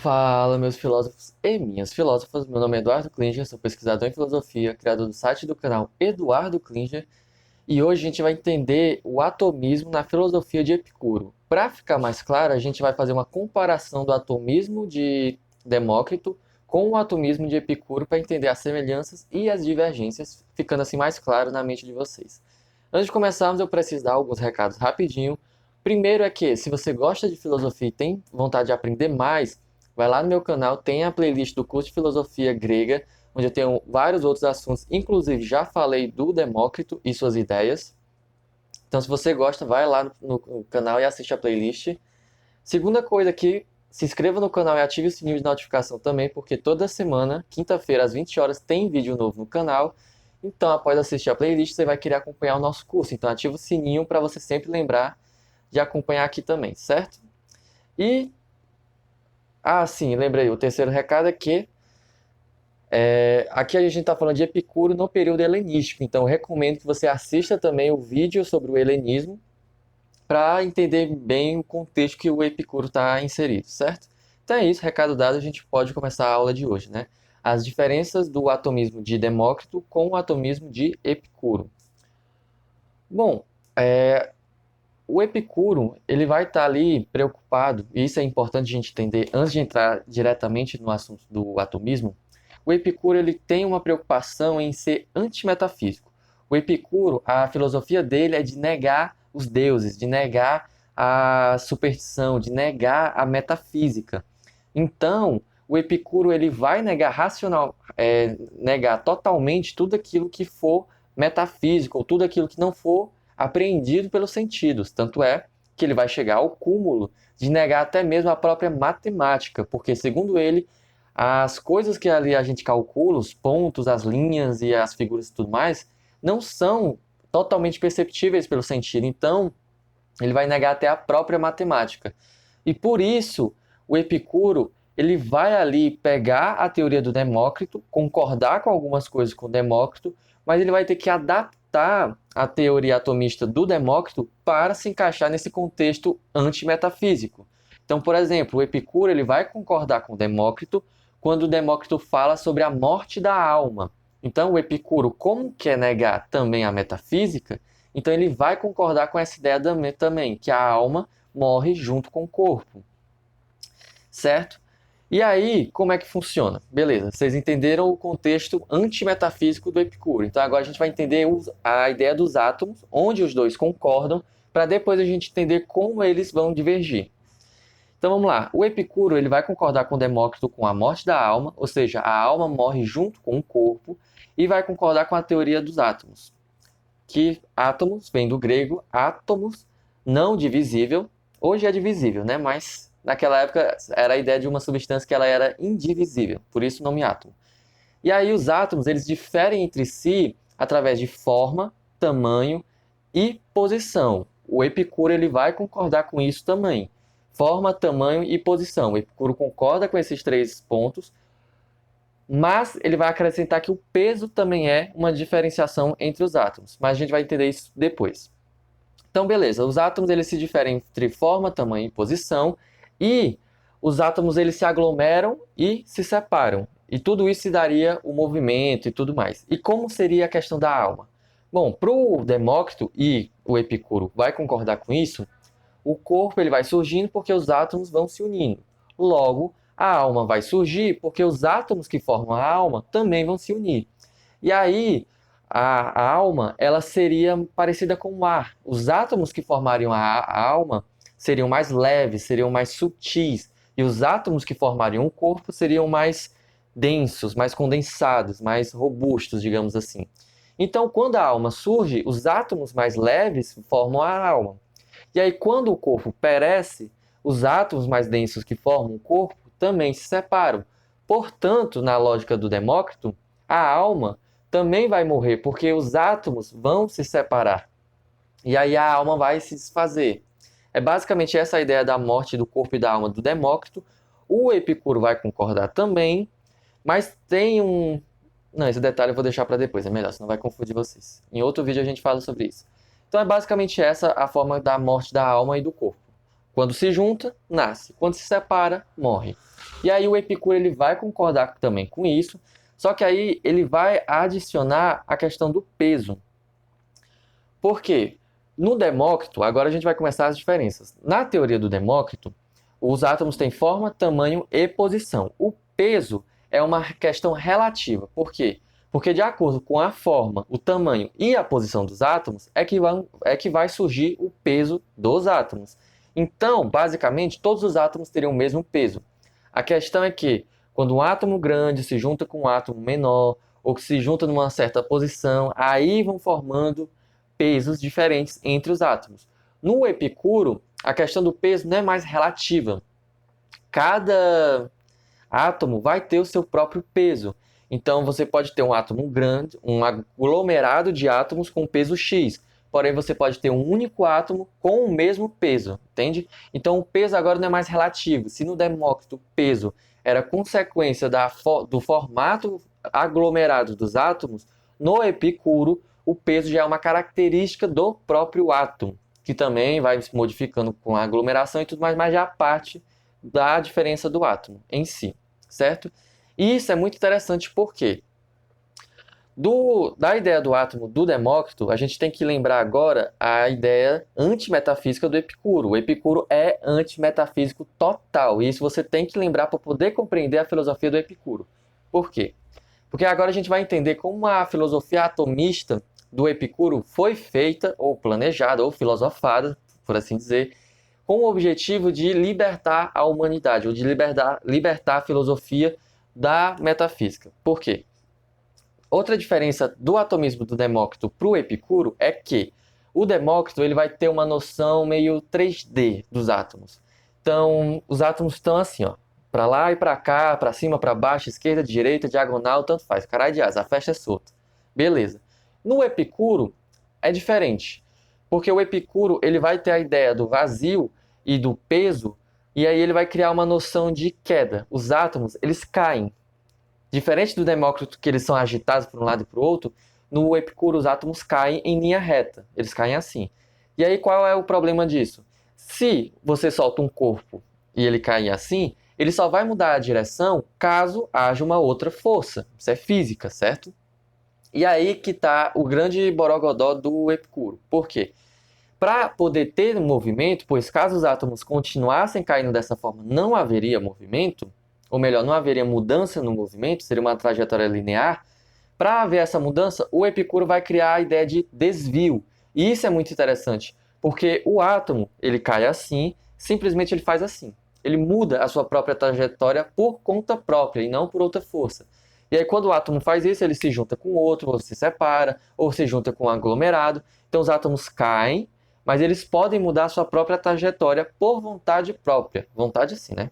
Fala, meus filósofos e minhas filósofas. Meu nome é Eduardo Klinger, sou pesquisador em filosofia, criador do site do canal Eduardo Klinger, e hoje a gente vai entender o atomismo na filosofia de Epicuro. Para ficar mais claro, a gente vai fazer uma comparação do atomismo de Demócrito com o atomismo de Epicuro para entender as semelhanças e as divergências, ficando assim mais claro na mente de vocês. Antes de começarmos, eu preciso dar alguns recados rapidinho. Primeiro é que, se você gosta de filosofia e tem vontade de aprender mais, vai lá no meu canal, tem a playlist do curso de filosofia grega, onde eu tenho vários outros assuntos, inclusive já falei do Demócrito e suas ideias. Então, se você gosta, vai lá no canal e assiste a playlist. Segunda coisa aqui, se inscreva no canal e ative o sininho de notificação também, porque toda semana, quinta-feira, às 20 horas, tem vídeo novo no canal. Então, após assistir a playlist, você vai querer acompanhar o nosso curso. Então, ative o sininho para você sempre lembrar de acompanhar aqui também, certo? E, sim, lembrei, o terceiro recado é que aqui a gente está falando de Epicuro no período helenístico, então eu recomendo que você assista também o vídeo sobre o helenismo para entender bem o contexto que o Epicuro está inserido, certo? Então é isso, recado dado, a gente pode começar a aula de hoje, né? As diferenças do atomismo de Demócrito com o atomismo de Epicuro. Bom, o Epicuro, ele vai estar ali preocupado, e isso é importante a gente entender antes de entrar diretamente no assunto do atomismo. O Epicuro, ele tem uma preocupação em ser antimetafísico. O Epicuro, a filosofia dele é de negar os deuses, de negar a superstição, de negar a metafísica. Então, o Epicuro, ele vai negar totalmente tudo aquilo que for metafísico, ou tudo aquilo que não for apreendido pelos sentidos. Tanto é que ele vai chegar ao cúmulo de negar até mesmo a própria matemática, porque, segundo ele, as coisas que ali a gente calcula, os pontos, as linhas e as figuras e tudo mais, não são totalmente perceptíveis pelo sentido. Então, ele vai negar até a própria matemática. E por isso, o Epicuro, ele vai ali pegar a teoria do Demócrito, concordar com algumas coisas com o Demócrito, mas ele vai ter que adaptar a teoria atomista do Demócrito para se encaixar nesse contexto antimetafísico. Então, por exemplo, o Epicuro, ele vai concordar com o Demócrito quando o Demócrito fala sobre a morte da alma. Então, o Epicuro, como quer negar também a metafísica, então ele vai concordar com essa ideia também, que a alma morre junto com o corpo. Certo? E aí, como é que funciona? Beleza, vocês entenderam o contexto antimetafísico do Epicuro. Então agora a gente vai entender a ideia dos átomos, onde os dois concordam, para depois a gente entender como eles vão divergir. Então vamos lá, o Epicuro ele vai concordar com Demócrito com a morte da alma, ou seja, a alma morre junto com o corpo, e vai concordar com a teoria dos átomos, que átomos vem do grego átomos, não divisível. Hoje é divisível, né? Mas naquela época era a ideia de uma substância que ela era indivisível, por isso o nome átomo. E aí os átomos eles diferem entre si através de forma, tamanho e posição. O Epicuro ele vai concordar com isso também. Forma, tamanho e posição. O Epicuro concorda com esses três pontos, mas ele vai acrescentar que o peso também é uma diferenciação entre os átomos. Mas a gente vai entender isso depois. Então, beleza. Os átomos eles se diferem entre forma, tamanho e posição. E os átomos eles se aglomeram e se separam. E tudo isso se daria o movimento e tudo mais. E como seria a questão da alma? Bom, para o Demócrito, e o Epicuro vai concordar com isso, o corpo ele vai surgindo porque os átomos vão se unindo. Logo, a alma vai surgir porque os átomos que formam a alma também vão se unir. E aí, a alma ela seria parecida com o ar. Os átomos que formariam a alma seriam mais leves, seriam mais sutis. E os átomos que formariam o corpo seriam mais densos, mais condensados, mais robustos, digamos assim. Então, quando a alma surge, os átomos mais leves formam a alma. E aí, quando o corpo perece, os átomos mais densos que formam o corpo também se separam. Portanto, na lógica do Demócrito, a alma também vai morrer, porque os átomos vão se separar. E aí a alma vai se desfazer. É basicamente essa a ideia da morte do corpo e da alma do Demócrito. O Epicuro vai concordar também, mas tem um... Não, esse detalhe eu vou deixar para depois, é melhor, senão vai confundir vocês. Em outro vídeo a gente fala sobre isso. Então é basicamente essa a forma da morte da alma e do corpo. Quando se junta, nasce. Quando se separa, morre. E aí o Epicuro ele vai concordar também com isso, só que aí ele vai adicionar a questão do peso. Por quê? No Demócrito, agora a gente vai começar as diferenças. Na teoria do Demócrito, os átomos têm forma, tamanho e posição. O peso é uma questão relativa. Por quê? Porque de acordo com a forma, o tamanho e a posição dos átomos, é que vai surgir o peso dos átomos. Então, basicamente, todos os átomos teriam o mesmo peso. A questão é que, quando um átomo grande se junta com um átomo menor, ou que se junta numa certa posição, aí vão formando pesos diferentes entre os átomos. No Epicuro, a questão do peso não é mais relativa. Cada átomo vai ter o seu próprio peso. Então, você pode ter um átomo grande, um aglomerado de átomos com peso X. Porém, você pode ter um único átomo com o mesmo peso, entende? Então, o peso agora não é mais relativo. Se no Demócrito o peso era consequência do formato aglomerado dos átomos, no Epicuro o peso já é uma característica do próprio átomo, que também vai se modificando com a aglomeração e tudo mais, mas já parte da diferença do átomo em si, certo? E isso é muito interessante porque da ideia do átomo do Demócrito, a gente tem que lembrar agora a ideia antimetafísica do Epicuro. O Epicuro é antimetafísico total, e isso você tem que lembrar para poder compreender a filosofia do Epicuro. Por quê? Porque agora a gente vai entender como a filosofia atomista do Epicuro foi feita, ou planejada, ou filosofada, por assim dizer, com o objetivo de libertar a humanidade, ou de libertar a filosofia da metafísica. Por quê? Outra diferença do atomismo do Demócrito para o Epicuro é que o Demócrito ele vai ter uma noção meio 3D dos átomos. Então, os átomos estão assim, ó, para lá e para cá, para cima, para baixo, esquerda, direita, diagonal, tanto faz. Caralho de asa, a festa é solta. Beleza. No Epicuro é diferente, porque o Epicuro ele vai ter a ideia do vazio e do peso, e aí ele vai criar uma noção de queda. Os átomos, eles caem. Diferente do Demócrito, que eles são agitados para um lado e para o outro, no Epicuro os átomos caem em linha reta. Eles caem assim. E aí qual é o problema disso? Se você solta um corpo e ele cair assim, ele só vai mudar a direção caso haja uma outra força. Isso é física, certo? E aí que está o grande borogodó do Epicuro. Por quê? Para poder ter movimento, pois caso os átomos continuassem caindo dessa forma, não haveria movimento, ou melhor, não haveria mudança no movimento, seria uma trajetória linear. Para haver essa mudança, o Epicuro vai criar a ideia de desvio. E isso é muito interessante, porque o átomo, ele cai assim, simplesmente ele faz assim. Ele muda a sua própria trajetória por conta própria e não por outra força. E aí quando o átomo faz isso, ele se junta com outro, ou se separa, ou se junta com um aglomerado. Então os átomos caem, mas eles podem mudar a sua própria trajetória por vontade própria. Vontade sim, né?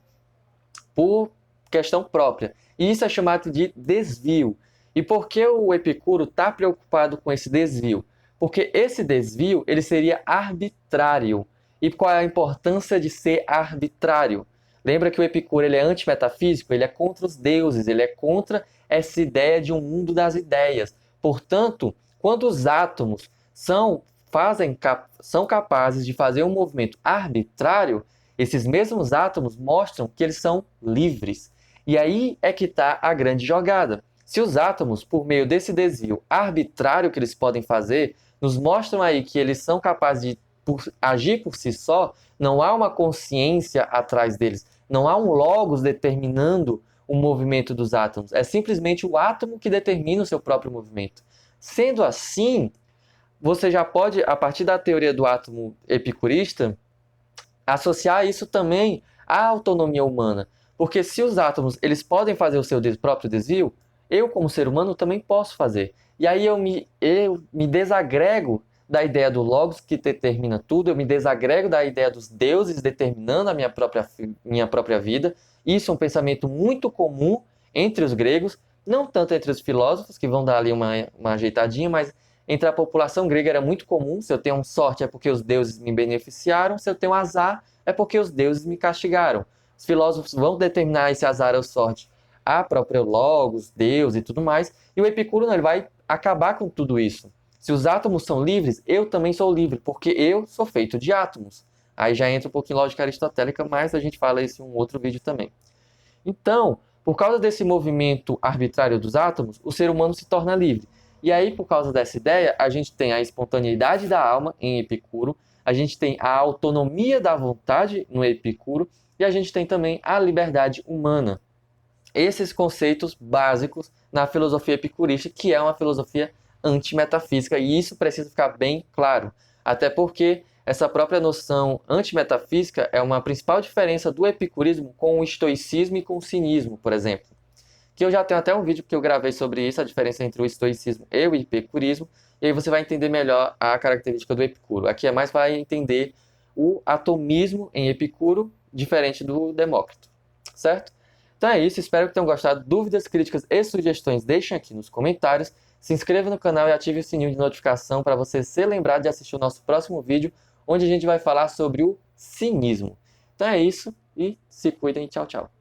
Por questão própria. E isso é chamado de desvio. E por que o Epicuro está preocupado com esse desvio? Porque esse desvio ele seria arbitrário. E qual é a importância de ser arbitrário? Lembra que o Epicuro ele é antimetafísico, ele é contra os deuses, ele é contra essa ideia de um mundo das ideias. Portanto, quando os átomos são capazes de fazer um movimento arbitrário, esses mesmos átomos mostram que eles são livres. E aí é que está a grande jogada. Se os átomos, por meio desse desvio arbitrário que eles podem fazer, nos mostram aí que eles são capazes de agir por si só, não há uma consciência atrás deles, não há um logos determinando o movimento dos átomos, é simplesmente o átomo que determina o seu próprio movimento. Sendo assim, você já pode, a partir da teoria do átomo epicurista, associar isso também à autonomia humana. Porque se os átomos eles podem fazer o seu próprio desvio, eu, como ser humano, também posso fazer. E aí eu me desagrego da ideia do logos que determina tudo, eu me desagrego da ideia dos deuses determinando a minha própria vida. Isso é um pensamento muito comum entre os gregos, não tanto entre os filósofos, que vão dar ali uma ajeitadinha, mas entre a população grega era muito comum. Se eu tenho sorte é porque os deuses me beneficiaram, se eu tenho azar é porque os deuses me castigaram. Os filósofos vão determinar esse azar ou sorte a própria logos, Deus e tudo mais, e o Epicuro não, ele vai acabar com tudo isso. Se os átomos são livres, eu também sou livre, porque eu sou feito de átomos. Aí já entra um pouquinho em lógica aristotélica, mas a gente fala isso em um outro vídeo também. Então, por causa desse movimento arbitrário dos átomos, o ser humano se torna livre. E aí, por causa dessa ideia, a gente tem a espontaneidade da alma em Epicuro, a gente tem a autonomia da vontade no Epicuro e a gente tem também a liberdade humana. Esses conceitos básicos na filosofia epicurista, que é uma filosofia antimetafísica, e isso precisa ficar bem claro, até porque essa própria noção antimetafísica é uma principal diferença do epicurismo com o estoicismo e com o cinismo, por exemplo. Que eu já tenho até um vídeo que eu gravei sobre isso, a diferença entre o estoicismo e o epicurismo, e aí você vai entender melhor a característica do Epicuro. Aqui é mais para entender o atomismo em Epicuro, diferente do Demócrito, certo? Então é isso, espero que tenham gostado. Dúvidas, críticas e sugestões deixem aqui nos comentários. Se inscreva no canal e ative o sininho de notificação para você ser lembrado de assistir o nosso próximo vídeo, onde a gente vai falar sobre o cinismo. Então é isso e se cuidem. Tchau, tchau.